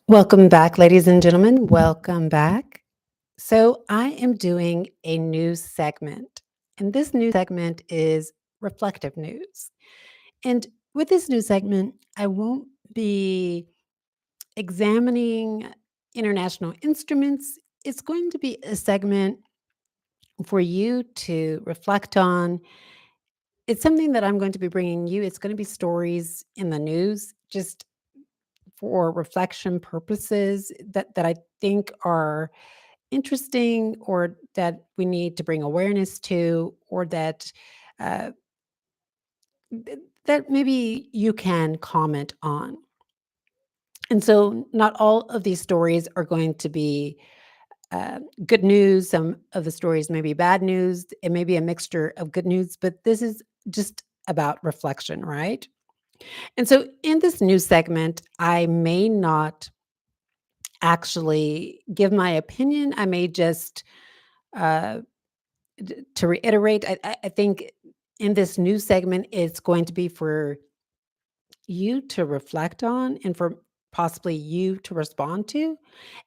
Welcome back, ladies and gentlemen. Welcome back. So, I am doing a new segment, and this new segment is reflective news. And with this new segment, I won't be examining international instruments. It's going to be a segment for you to reflect on. It's something that I'm going to be bringing you. It's going to be stories in the news, just for reflection purposes that I think are interesting or that we need to bring awareness to or that uh, that maybe you can comment on. And so not all of these stories are going to be good news. Some of the stories may be bad news. It may be a mixture of good news, but this is just about reflection, right? And so in this new segment, I may not actually give my opinion. I may just uh, to reiterate, I think in this new segment, it's going to be for you to reflect on and for possibly you to respond to.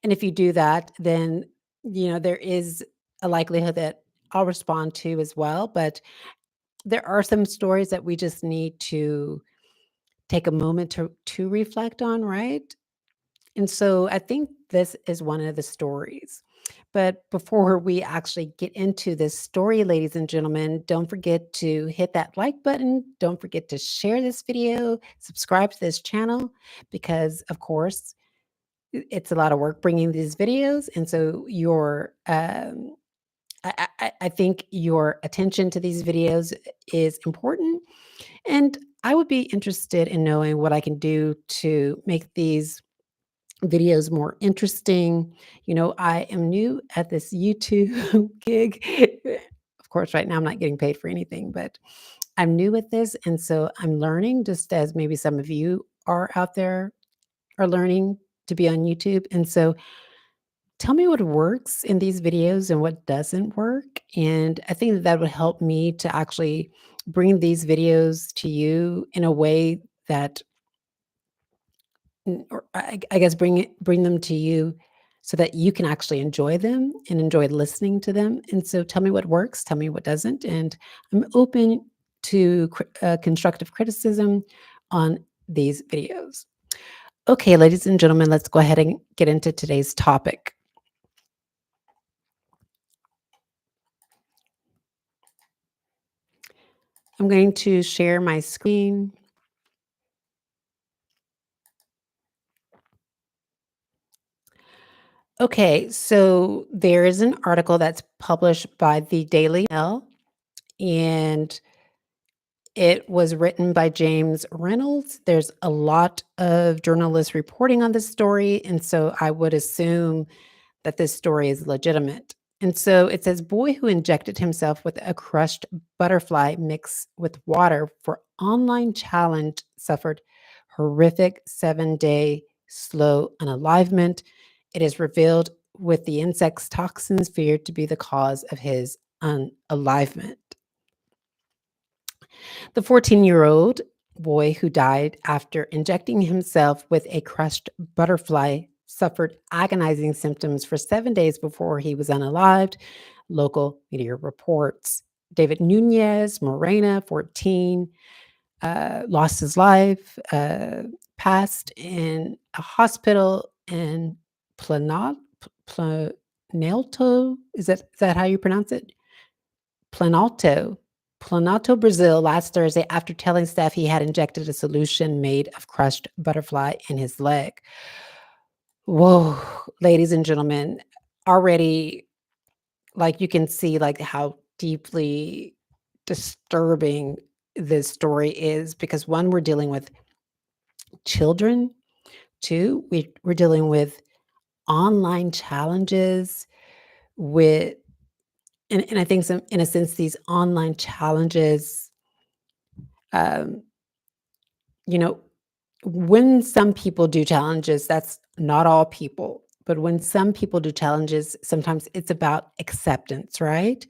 And if you do that, then, there is a likelihood that I'll respond to as well. But there are some stories that we just need to take a moment to reflect on, right? And so I think this is one of the stories. But before we actually get into this story, ladies and gentlemen, don't forget to hit that like button. Don't forget to share this video, subscribe to this channel, because, of course, it's a lot of work bringing these videos. And so I think your attention to these videos is important. And I would be interested in knowing what I can do to make these videos more interesting. I am new at this YouTube gig. Of course, right now I'm not getting paid for anything, but I'm new at this. And so I'm learning just as maybe some of you are out there are learning to be on YouTube. And so tell me what works in these videos and what doesn't work. And I think that would help me to actually bring these videos to you in a way that or I guess bring them to you so that you can actually enjoy them and enjoy listening to them. And so tell me what works, tell me what doesn't, and I'm open to constructive criticism on these videos. Okay, ladies and gentlemen, let's go ahead and get into today's topic. I'm going to share my screen. Okay, so there is an article that's published by the Daily Mail, and it was written by James Reynolds. There's a lot of journalists reporting on this story, and so I would assume that this story is legitimate. And so it says, boy who injected himself with a crushed butterfly mix with water for online challenge suffered horrific 7-day slow unalivement. It is revealed with the insect's toxins feared to be the cause of his unalivement. The 14-year-old boy who died after injecting himself with a crushed butterfly suffered agonizing symptoms for 7 days before he was unalived, local media reports. David Nunez Morena, 14, lost his life, passed in a hospital in Planalto. Planalto? Is that how you pronounce it? Planalto. Planalto, Brazil, last Thursday after telling staff he had injected a solution made of crushed butterfly in his leg. Whoa, ladies and gentlemen, already, like, you can see, like, how deeply disturbing this story is because, 1, we're dealing with children. 2, we're dealing with online challenges with and I think some in a sense, these online challenges, um, you know, when some people do challenges, that's not all people, but when some people do challenges, sometimes it's about acceptance, right?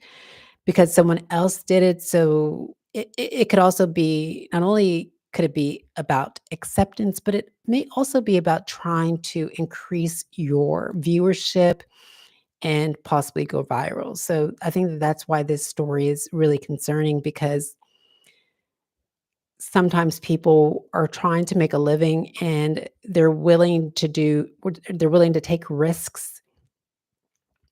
Because someone else did it, so it could also be not only could it be about acceptance, but it may also be about trying to increase your viewership and possibly go viral. So I think that that's why this story is really concerning because sometimes people are trying to make a living and they're willing to take risks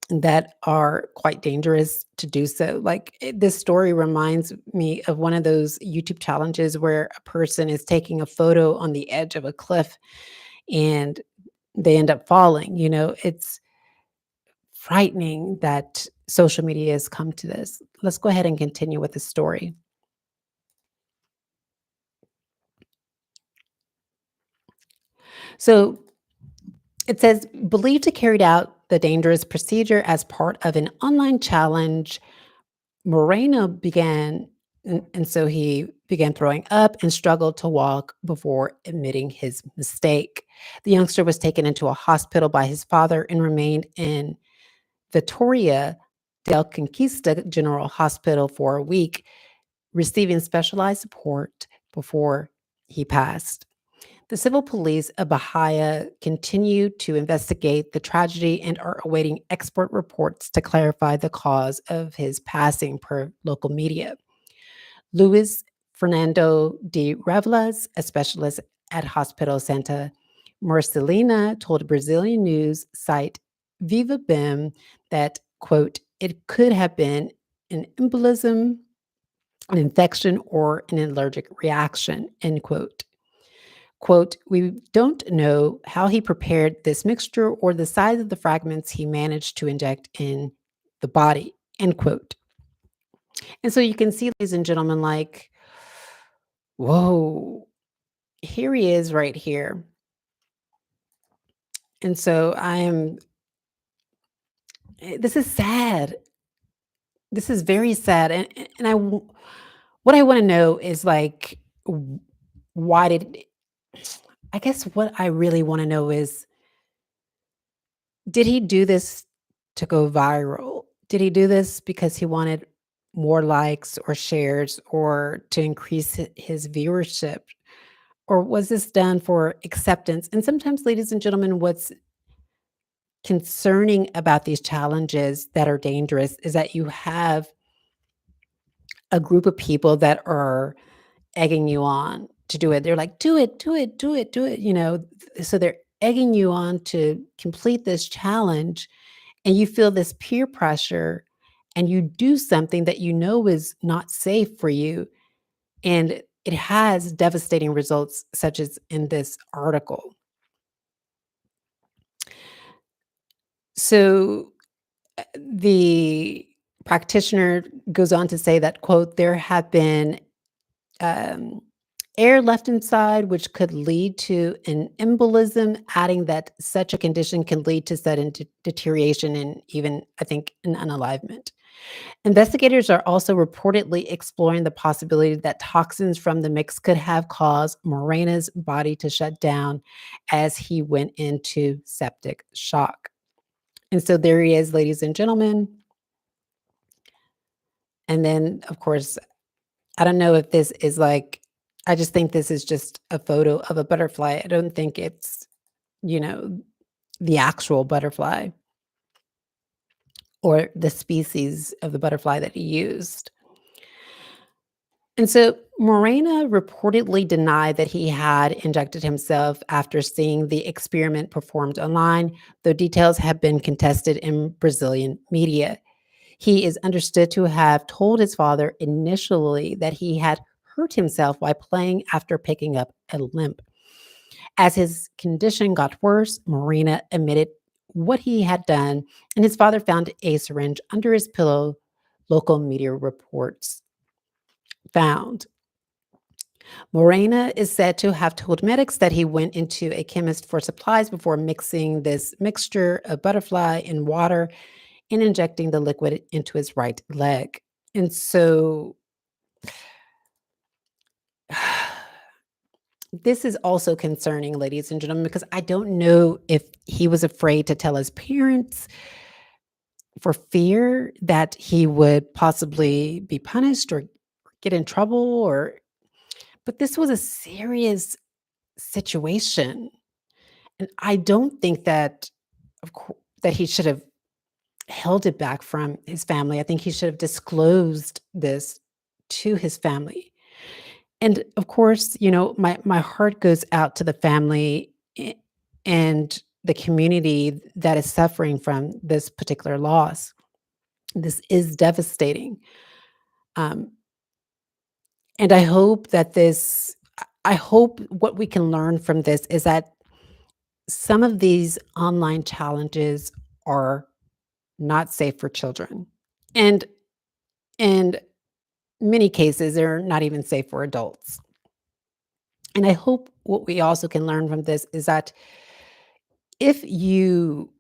that are quite dangerous to do so. Like this story reminds me of one of those YouTube challenges where a person is taking a photo on the edge of a cliff and they end up falling. It's frightening that social media has come to this. Let's go ahead and continue with the story. So it says, believed to carried out the dangerous procedure as part of an online challenge. Moreno began, and so he began throwing up and struggled to walk before admitting his mistake. The youngster was taken into a hospital by his father and remained in Vitoria del Conquista General Hospital for a week, receiving specialized support before he passed. The civil police of Bahia continue to investigate the tragedy and are awaiting expert reports to clarify the cause of his passing, per local media. Luis Fernando de Revlas, a specialist at Hospital Santa Marcelina, told Brazilian news site Viva Bem that, quote, it could have been an embolism, an infection, or an allergic reaction, end quote. Quote, we don't know how he prepared this mixture or the size of the fragments he managed to inject in the body, end quote. And so you can see, ladies and gentlemen, like, whoa, here he is right here. And so this is sad. This is very sad. What I want to know is like, why did, I guess what I really want to know is, did he do this to go viral? Did he do this because he wanted more likes or shares or to increase his viewership? Or was this done for acceptance? And sometimes, ladies and gentlemen, what's concerning about these challenges that are dangerous is that you have a group of people that are egging you on to do it. They're like, do it, do it, do it, do it. So they're egging you on to complete this challenge and you feel this peer pressure and you do something that you know is not safe for you and it has devastating results such as in this article. So the practitioner goes on to say that, quote, there have been um, air left inside, which could lead to an embolism, adding that such a condition can lead to sudden deterioration and even, I think, an unalivement. Investigators are also reportedly exploring the possibility that toxins from the mix could have caused Morena's body to shut down as he went into septic shock. And so there he is, ladies and gentlemen. And then, of course, I don't know if this is like, I just think this is just a photo of a butterfly. I don't think it's, you know, the actual butterfly or the species of the butterfly that he used. And so Morena reportedly denied that he had injected himself after seeing the experiment performed online, though details have been contested in Brazilian media. He is understood to have told his father initially that he had hurt himself while playing after picking up a limp. As his condition got worse, Morena admitted what he had done, and his father found a syringe under his pillow, local media reports found. Morena is said to have told medics that he went into a chemist for supplies before mixing this mixture of butterfly and water and injecting the liquid into his right leg. And so this is also concerning, ladies and gentlemen, because I don't know if he was afraid to tell his parents for fear that he would possibly be punished or get in trouble or But this was a serious situation, and I don't think that of cour that he should have held it back from his family. I think he should have disclosed this to his family. And of course, my heart goes out to the family and the community that is suffering from this particular loss. This is devastating. Um, and I hope what we can learn from this is that some of these online challenges are not safe for children. And in many cases, they're not even safe for adults. And I hope what we also can learn from this is that if you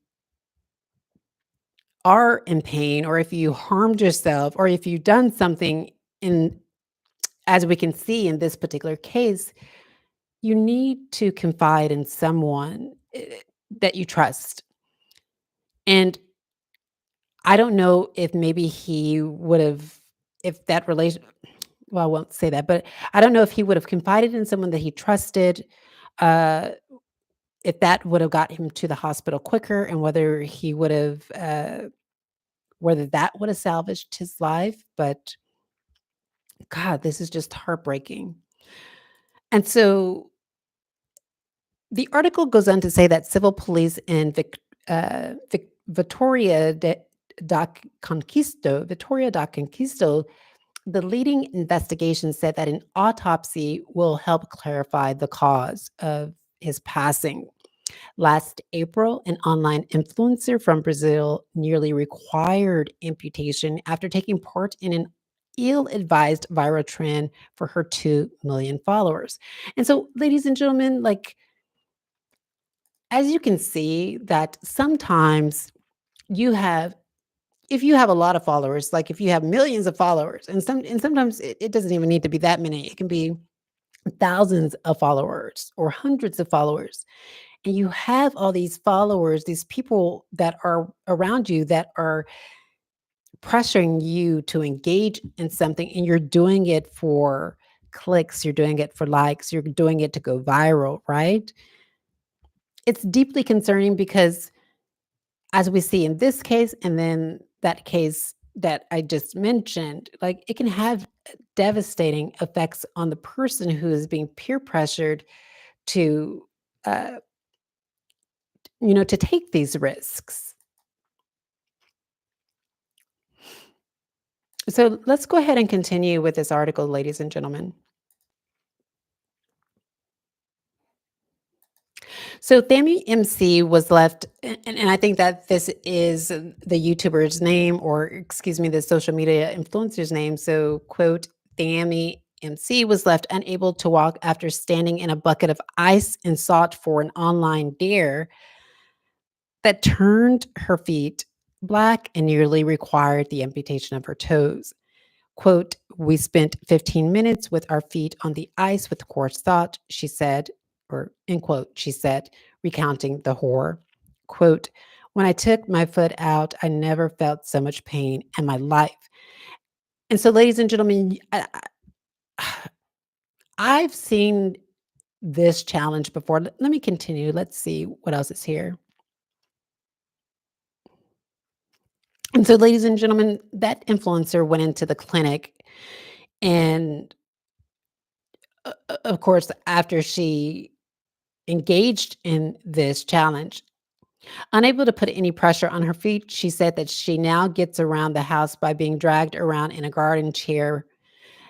are in pain or if you harmed yourself or if you've done something in as we can see in this particular case, you need to confide in someone that you trust. And I don't know if maybe he would have if that relation well, I won't say that, but I don't know if he would have confided in someone that he trusted, uh, if that would have got him to the hospital quicker and whether that would have salvaged his life, but God, this is just heartbreaking. And so the article goes on to say that civil police in Victoria da Conquisto, the leading investigation said that an autopsy will help clarify the cause of his passing. Last April, an online influencer from Brazil nearly required amputation after taking part in an ill advised viral trend for her 2 million followers. And so, ladies and gentlemen, like, as you can see, that sometimes you have, if you have a lot of followers, like if you have millions of followers, and sometimes it doesn't even need to be that many, it can be thousands of followers or hundreds of followers and you have all these followers, these people that are around you that are pressuring you to engage in something, and you're doing it for clicks, you're doing it for likes, you're doing it to go viral, right? It's deeply concerning because, as we see in this case, and then that case that I just mentioned, like it can have devastating effects on the person who is being peer pressured to, uh, to take these risks. So let's go ahead and continue with this article, ladies and gentlemen. So Thami MC was left, and I think that this is the YouTuber's name, or excuse me, the social media influencer's name. So, quote, Thami MC was left unable to walk after standing in a bucket of ice and salt for an online dare that turned her feet black and nearly required the amputation of her toes. Quote, "We spent 15 minutes with our feet on the ice with coarse thought," she said, or end quote, she said, recounting the horror. Quote, "When I took my foot out, I never felt so much pain in my life." And so, ladies and gentlemen, I've seen this challenge before. Let me continue. Let's see what else is here. And so, ladies and gentlemen, that influencer went into the clinic and of course, after she engaged in this challenge. Unable to put any pressure on her feet, she said that she now gets around the house by being dragged around in a garden chair.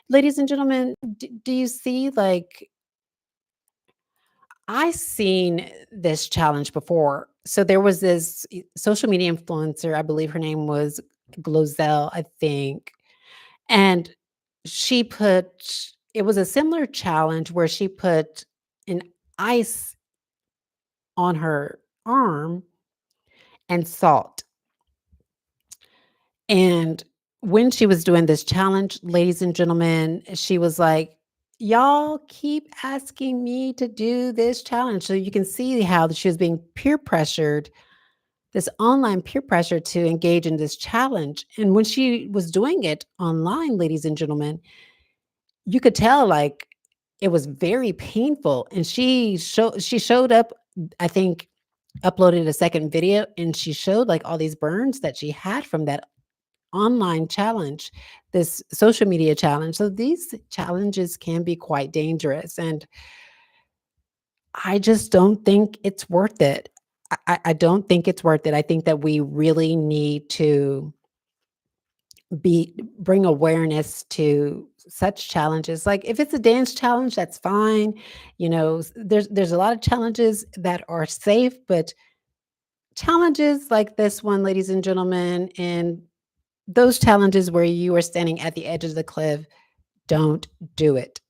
Ladies and gentlemen, do you see, like, I seen this challenge before. So there was this social media influencer, I believe her name was Glozell, I think. And she put it was a similar challenge where she put an ice on her arm and salt. And when she was doing this challenge, ladies and gentlemen, she was like, "Y'all keep asking me to do this challenge." So you can see how she was being peer pressured, this online peer pressure to engage in this challenge. And when she was doing it online, ladies and gentlemen, you could tell, like, It was very painful, and she showed up, I think, uploaded a second video, and she showed, like, all these burns that she had from that online challenge, this social media challenge. So these challenges can be quite dangerous, and I just don't think it's worth it. I don't think it's worth it. I think that we really need to be bring awareness to such challenges. Like, if it's a dance challenge, that's fine. There's a lot of challenges that are safe, but challenges like this one, ladies and gentlemen, and those challenges where you are standing at the edge of the cliff, don't do it.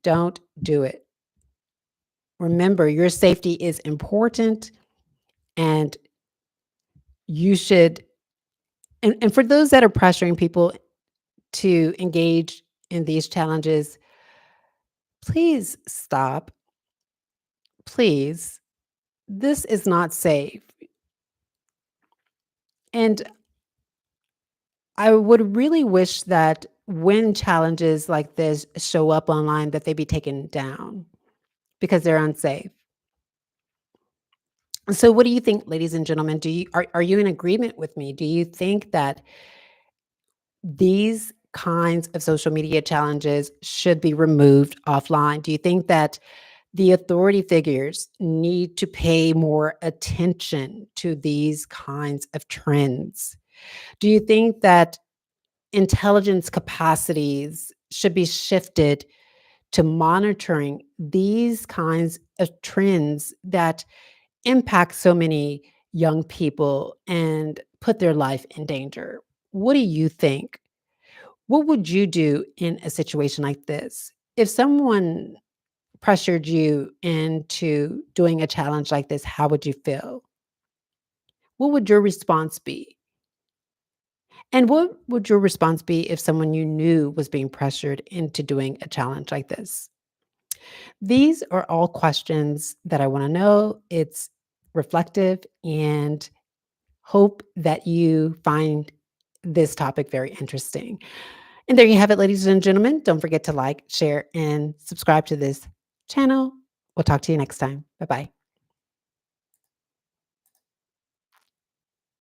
Don't do it. Remember, your safety is important, and you should and for those that are pressuring people to engage in these challenges, please stop. Please. This is not safe. And I would really wish that when challenges like this show up online that they be taken down because they're unsafe. So what do you think, ladies and gentlemen? Are you in agreement with me? Do you think that these kinds of social media challenges should be removed offline? Do you think that the authority figures need to pay more attention to these kinds of trends? Do you think that intelligence capacities should be shifted to monitoring these kinds of trends that impact so many young people and put their life in danger? What do you think? What would you do in a situation like this? If someone pressured you into doing a challenge like this, how would you feel? What would your response be? And what would your response be if someone you knew was being pressured into doing a challenge like this? These are all questions that I want to know. It's reflective, and hope that you find this topic very interesting. And there you have it, ladies and gentlemen. Don't forget to like, share, and subscribe to this channel. We'll talk to you next time. Bye bye.